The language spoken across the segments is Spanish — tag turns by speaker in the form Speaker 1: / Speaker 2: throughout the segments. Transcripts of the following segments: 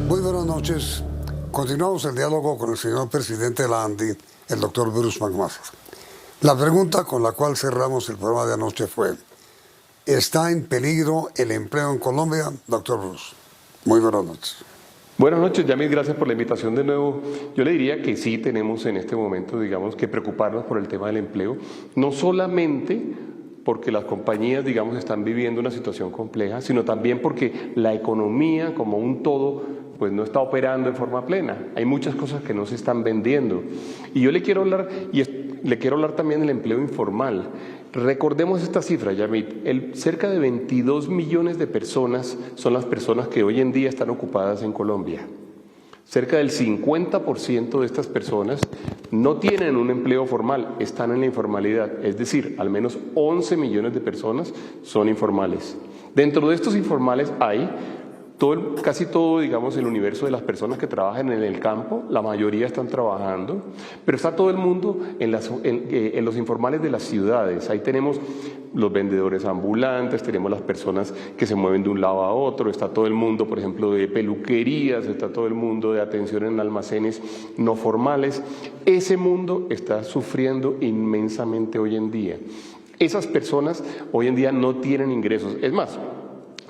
Speaker 1: Muy buenas noches. Continuamos el diálogo con el señor presidente de la ANDI, el doctor Bruce McMaster. La pregunta con la cual cerramos el programa de anoche fue: ¿está en peligro el empleo en Colombia, doctor Bruce? Muy buenas noches.
Speaker 2: Buenas noches, Yamil, gracias por la invitación de nuevo. Yo le diría que sí tenemos en este momento, digamos, que preocuparnos por el tema del empleo, no solamente porque las compañías, digamos, están viviendo una situación compleja, sino también porque la economía como un todo, pues no está operando en forma plena. Hay muchas cosas que no se están vendiendo. Y yo le quiero hablar, también del empleo informal. Recordemos esta cifra, Yamit, cerca de 22 millones de personas son las personas que hoy en día están ocupadas en Colombia. Cerca del 50% de estas personas no tienen un empleo formal, están en la informalidad, es decir, al menos 11 millones de personas son informales. Dentro de estos informales hay casi todo, digamos, el universo de las personas que trabajan en el campo, la mayoría están trabajando, pero está todo el mundo en los informales de las ciudades. Ahí tenemos los vendedores ambulantes, tenemos las personas que se mueven de un lado a otro, está todo el mundo, por ejemplo, de peluquerías, está todo el mundo de atención en almacenes no formales. Ese mundo está sufriendo inmensamente hoy en día. Esas personas hoy en día no tienen ingresos. Es más,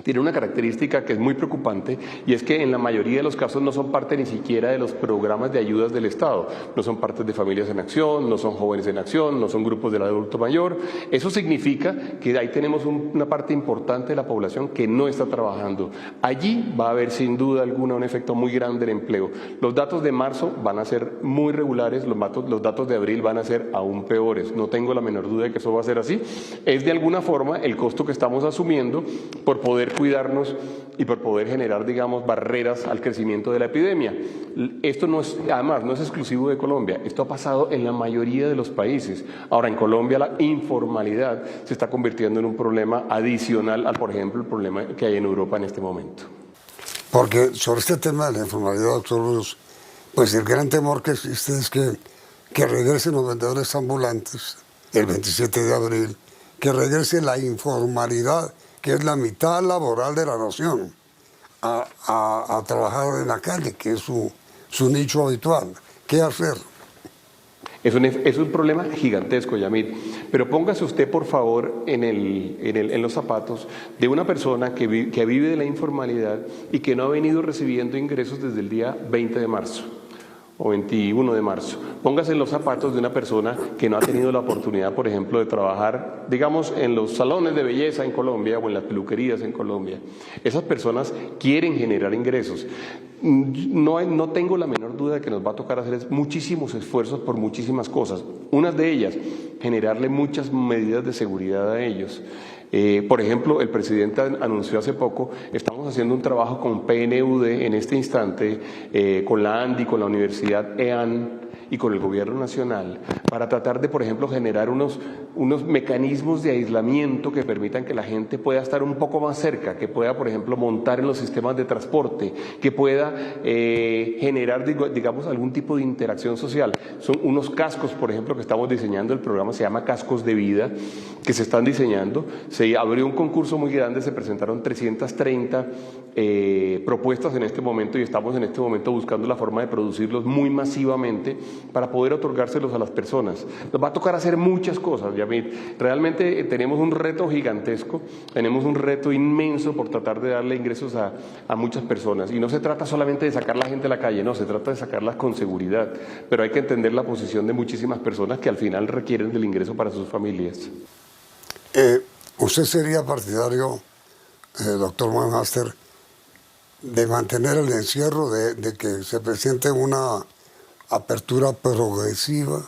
Speaker 2: tiene una característica que es muy preocupante, y es que en la mayoría de los casos no son parte ni siquiera de los programas de ayudas del Estado, no son partes de Familias en Acción, no son Jóvenes en Acción, no son grupos del adulto mayor. Eso significa que ahí tenemos una parte importante de la población que no está trabajando. Allí va a haber sin duda alguna un efecto muy grande del empleo. Los datos de marzo van a ser muy regulares, los datos de abril van a ser aún peores. No tengo la menor duda de que eso va a ser así. Es de alguna forma el costo que estamos asumiendo por poder cuidarnos y por poder generar, digamos, barreras al crecimiento de la epidemia. Esto además no es exclusivo de Colombia, esto ha pasado en la mayoría de los países. Ahora, en Colombia la informalidad se está convirtiendo en un problema adicional a, por ejemplo, el problema que hay en Europa en este momento.
Speaker 1: Porque sobre este tema de la informalidad, doctor Bruce, pues el gran temor que existe es que regresen los vendedores ambulantes el 27 de abril, que regrese la informalidad, que es la mitad laboral de la nación, a trabajar en la calle, que es su nicho habitual. ¿Qué hacer?
Speaker 2: Es un problema gigantesco, Yamil, pero póngase usted, por favor, en los zapatos de una persona que vive de la informalidad y que no ha venido recibiendo ingresos desde el día 20 de marzo. O 21 de marzo. Póngase en los zapatos de una persona que no ha tenido la oportunidad, por ejemplo, de trabajar, digamos, en los salones de belleza en Colombia o en las peluquerías en Colombia. Esas personas quieren generar ingresos. No tengo la menor duda de que nos va a tocar hacer muchísimos esfuerzos por muchísimas cosas. Una de ellas, generarle muchas medidas de seguridad a ellos. Por ejemplo, el presidente anunció hace poco, estamos haciendo un trabajo con PNUD en este instante, con la ANDI, con la Universidad EAN y con el Gobierno Nacional, para tratar de, por ejemplo, generar unos mecanismos de aislamiento que permitan que la gente pueda estar un poco más cerca, que pueda, por ejemplo, montar en los sistemas de transporte, que pueda generar, digamos, algún tipo de interacción social. Son unos cascos, por ejemplo, que estamos diseñando, el programa se llama Cascos de Vida, que se están diseñando. Se abrió un concurso muy grande, se presentaron 330 propuestas en este momento, y estamos en este momento buscando la forma de producirlos muy masivamente para poder otorgárselos a las personas. Nos va a tocar hacer muchas cosas, Yamil. Realmente tenemos un reto gigantesco, tenemos un reto inmenso por tratar de darle ingresos a muchas personas. Y no se trata solamente de sacar a la gente a la calle, no, se trata de sacarlas con seguridad. Pero hay que entender la posición de muchísimas personas que al final requieren del ingreso para sus familias.
Speaker 1: ¿Usted sería partidario, doctor McMaster, de mantener el encierro, de que se presente una apertura progresiva?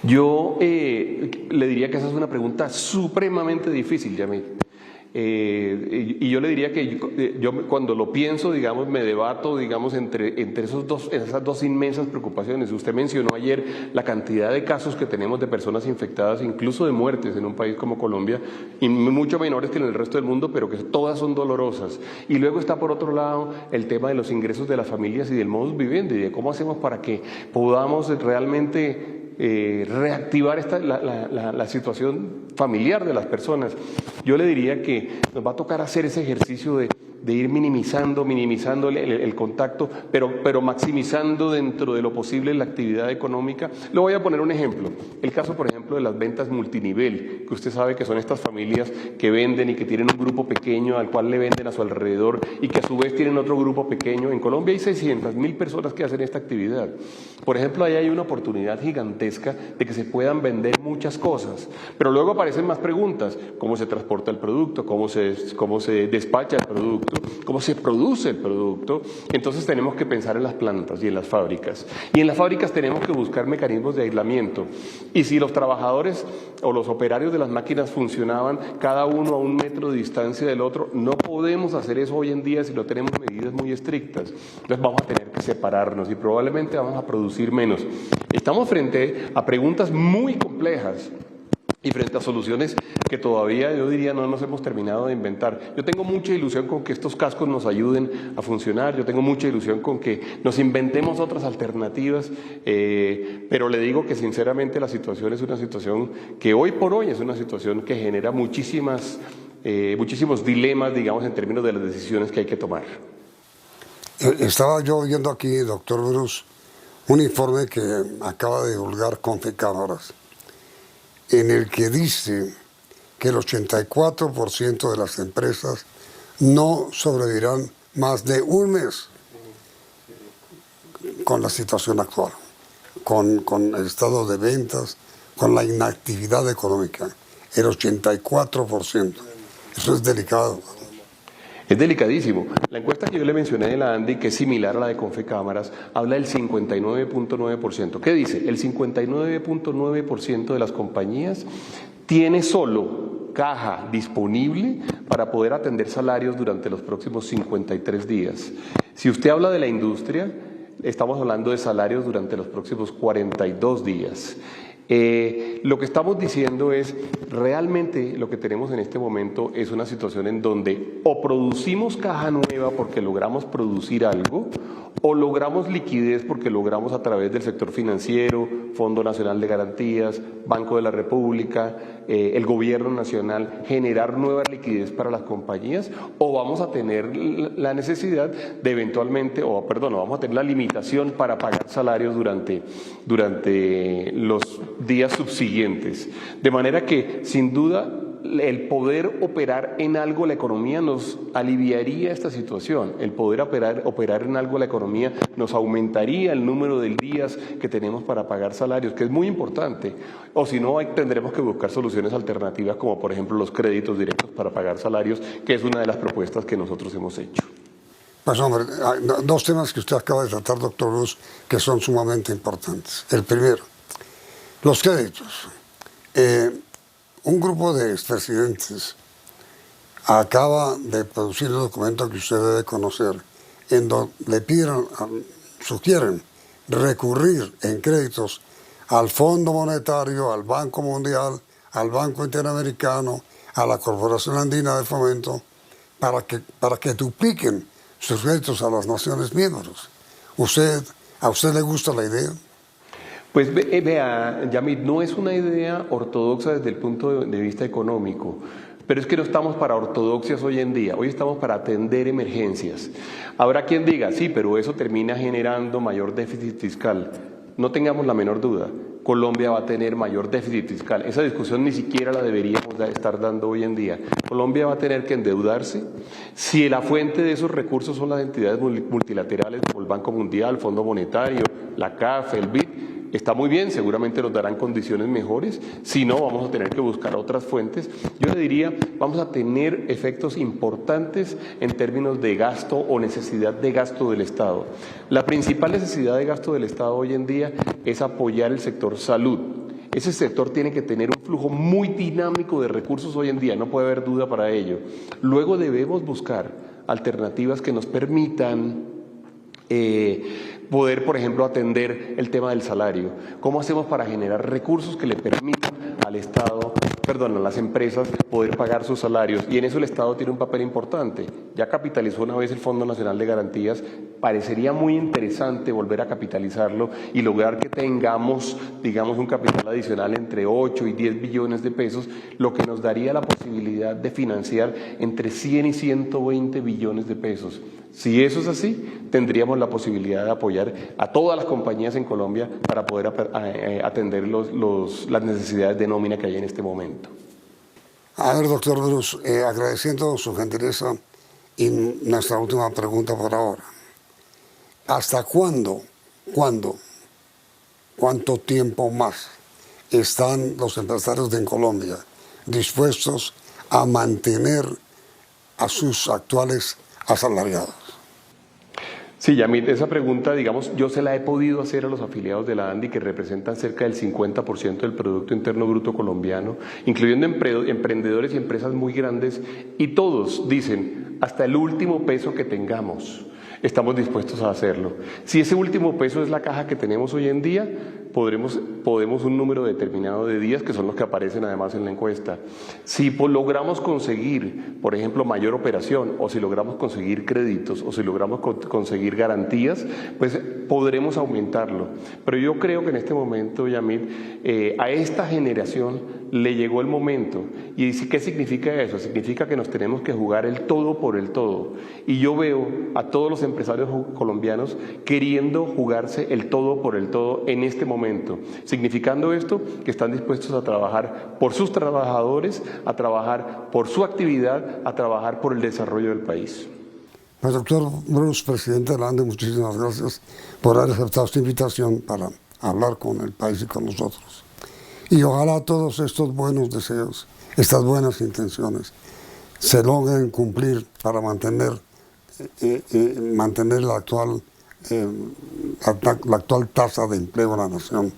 Speaker 2: Yo le diría que esa es una pregunta supremamente difícil, Yamil. Y yo le diría que yo cuando lo pienso, digamos, me debato, digamos, entre esas dos inmensas preocupaciones. Usted mencionó ayer la cantidad de casos que tenemos de personas infectadas, incluso de muertes en un país como Colombia, y mucho menores que en el resto del mundo, pero que todas son dolorosas. Y luego está, por otro lado, el tema de los ingresos de las familias y del modus vivendi, y de cómo hacemos para que podamos realmente reactivar la situación familiar de las personas. Yo le diría que nos va a tocar hacer ese ejercicio de ir minimizando el contacto, pero maximizando dentro de lo posible la actividad económica. Le voy a poner un ejemplo, el caso por ejemplo de las ventas multinivel, que usted sabe que son estas familias que venden y que tienen un grupo pequeño al cual le venden a su alrededor y que a su vez tienen otro grupo pequeño. En Colombia hay 600.000 personas que hacen esta actividad. Por ejemplo, ahí hay una oportunidad gigantesca de que se puedan vender muchas cosas, pero luego aparecen más preguntas: ¿cómo se transporta el producto? ¿Cómo se despacha el producto? ¿Cómo se produce el producto? Entonces tenemos que pensar en las plantas y en las fábricas. Y en las fábricas tenemos que buscar mecanismos de aislamiento. Y si los trabajadores o los operarios de las máquinas funcionaban cada uno a 1 metro de distancia del otro, no podemos hacer eso hoy en día si no tenemos medidas muy estrictas. Entonces vamos a tener que separarnos y probablemente vamos a producir menos. Estamos frente a preguntas muy complejas y frente a soluciones que todavía, yo diría, no nos hemos terminado de inventar. Yo tengo mucha ilusión con que estos cascos nos ayuden a funcionar, yo tengo mucha ilusión con que nos inventemos otras alternativas, pero le digo que sinceramente la situación es una situación que hoy por hoy es una situación que genera muchísimos dilemas, digamos, en términos de las decisiones que hay que tomar.
Speaker 1: Estaba yo viendo aquí, doctor Bruce, un informe que acaba de divulgar Confecámaras, en el que dice que el 84% de las empresas no sobrevivirán más de 1 mes con la situación actual, con el estado de ventas, con la inactividad económica. El 84%. Eso es delicado.
Speaker 2: Es delicadísimo. La encuesta que yo le mencioné de la ANDI, que es similar a la de Confecámaras, habla del 59.9%. ¿Qué dice? El 59.9% de las compañías tiene solo caja disponible para poder atender salarios durante los próximos 53 días. Si usted habla de la industria, estamos hablando de salarios durante los próximos 42 días. Lo que estamos diciendo es, realmente lo que tenemos en este momento es una situación en donde o producimos caja nueva porque logramos producir algo, o logramos liquidez porque logramos a través del sector financiero, Fondo Nacional de Garantías, Banco de la República, el Gobierno Nacional, generar nueva liquidez para las compañías, o vamos a tener la necesidad de eventualmente, vamos a tener la limitación para pagar salarios durante los días subsiguientes. De manera que, sin duda, el poder operar en algo la economía nos aliviaría esta situación. El poder operar en algo la economía nos aumentaría el número de días que tenemos para pagar salarios, que es muy importante. O si no, tendremos que buscar soluciones alternativas, como por ejemplo los créditos directos para pagar salarios, que es una de las propuestas que nosotros hemos hecho.
Speaker 1: Pues hombre, hay 2 temas que usted acaba de tratar, doctor Bruce, que son sumamente importantes. El primero, los créditos. Un grupo de expresidentes acaba de producir un documento que usted debe conocer, en donde le sugieren recurrir en créditos al Fondo Monetario, al Banco Mundial, al Banco Interamericano, a la Corporación Andina de Fomento, para que dupliquen sus créditos a las naciones miembros. ¿A usted le gusta la idea?
Speaker 2: Pues vea, Yamit, no es una idea ortodoxa desde el punto de vista económico, pero es que no estamos para ortodoxias hoy en día, hoy estamos para atender emergencias. Habrá quien diga, sí, pero eso termina generando mayor déficit fiscal. No tengamos la menor duda, Colombia va a tener mayor déficit fiscal. Esa discusión ni siquiera la deberíamos estar dando hoy en día. Colombia va a tener que endeudarse. Si la fuente de esos recursos son las entidades multilaterales como el Banco Mundial, el Fondo Monetario, la CAF, el BID, está muy bien, seguramente nos darán condiciones mejores. Si no, vamos a tener que buscar otras fuentes. Yo le diría, vamos a tener efectos importantes en términos de gasto o necesidad de gasto del Estado. La principal necesidad de gasto del Estado hoy en día es apoyar el sector salud. Ese sector tiene que tener un flujo muy dinámico de recursos hoy en día, no puede haber duda para ello. Luego debemos buscar alternativas que nos permitan poder, por ejemplo, atender el tema del salario. ¿Cómo hacemos para generar recursos que le permitan al Estado a las empresas poder pagar sus salarios, y en eso el Estado tiene un papel importante. Ya capitalizó una vez el Fondo Nacional de Garantías, parecería muy interesante volver a capitalizarlo y lograr que tengamos, digamos, un capital adicional entre 8 y 10 billones de pesos, lo que nos daría la posibilidad de financiar entre 100 y 120 billones de pesos. Si eso es así, tendríamos la posibilidad de apoyar a todas las compañías en Colombia para poder atender las necesidades de nómina que hay en este momento.
Speaker 1: A ver, doctor Bruce, agradeciendo su gentileza y nuestra última pregunta por ahora. ¿Hasta cuánto tiempo más están los empresarios de Colombia dispuestos a mantener a sus actuales asalariados?
Speaker 2: Sí, Yamit, esa pregunta, digamos, yo se la he podido hacer a los afiliados de la ANDI, que representan cerca del 50% del Producto Interno Bruto colombiano, incluyendo emprendedores y empresas muy grandes, y todos dicen, hasta el último peso que tengamos, estamos dispuestos a hacerlo. Si ese último peso es la caja que tenemos hoy en día, podemos un número determinado de días, que son los que aparecen además en la encuesta. Si logramos conseguir, por ejemplo, mayor operación, o si logramos conseguir créditos, o si logramos conseguir garantías, pues podremos aumentarlo. Pero yo creo que en este momento, Yamit, a esta generación le llegó el momento. ¿Y qué significa eso? Significa que nos tenemos que jugar el todo por el todo. Y yo veo a todos los empresarios colombianos queriendo jugarse el todo por el todo en este momento, significando esto que están dispuestos a trabajar por sus trabajadores, a trabajar por su actividad, a trabajar por el desarrollo del país.
Speaker 1: Pues, doctor Bruce, presidente de la ANDI, muchísimas gracias por haber aceptado esta invitación para hablar con el país y con nosotros. Y ojalá todos estos buenos deseos, estas buenas intenciones, se logren cumplir para mantener la actual tasa de empleo en la nación,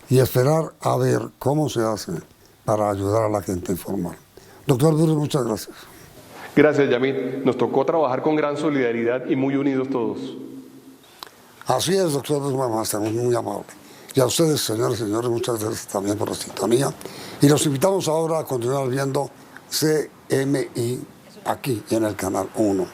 Speaker 1: y esperar a ver cómo se hace para ayudar a la gente informal. Doctor Bruce, muchas gracias.
Speaker 2: Gracias, Yamit. Nos tocó trabajar con gran solidaridad y muy unidos todos.
Speaker 1: Así es, doctor Bruce, estamos muy amables. Y a ustedes, señores y señores, muchas gracias también por la sintonía. Y los invitamos ahora a continuar viendo CMI aquí en el Canal 1.